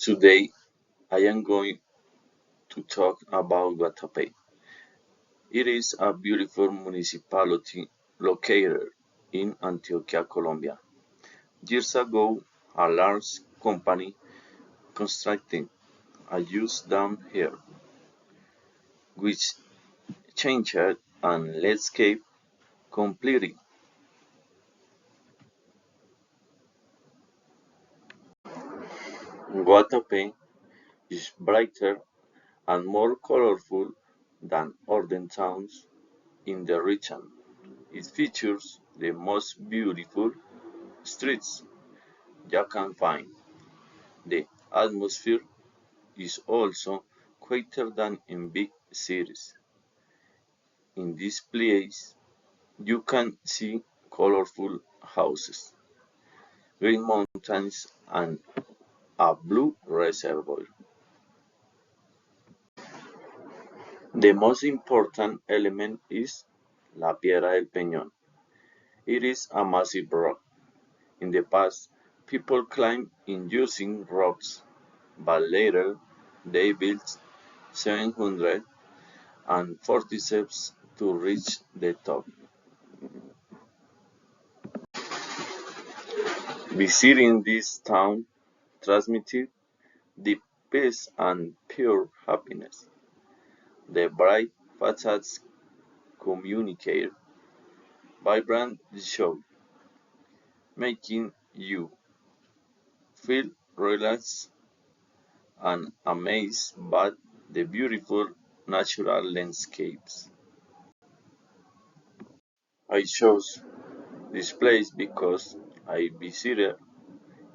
Today I am going to talk about Guatapé. It is a beautiful municipality located in Antioquia, Colombia. Years ago, a large company constructed a huge dam here, which changed an landscape completely. Guatapé is brighter and more colorful than other towns in the region. It features the most beautiful streets you can find. The atmosphere is also quieter than in big cities. In this place, you can see colorful houses, green mountains, and a blue reservoir. The most important element is La Piedra del Peñón. It is a massive rock. In the past, people climbed in using ropes, but later they built 740 steps to reach the top. Visiting this town transmitted deep peace and pure happiness. The bright facades communicate vibrant joy, making you feel relaxed and amazed by the beautiful natural landscapes. I chose this place because I visited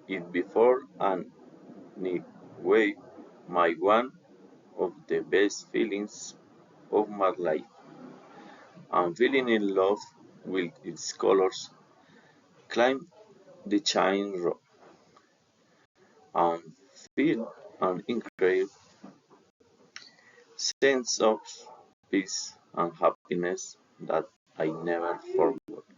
it before and it gave my one of the best feelings of my life. I'm feeling in love with its colors. Climb the chain rock and feel an incredible sense of peace and happiness that I never forgot.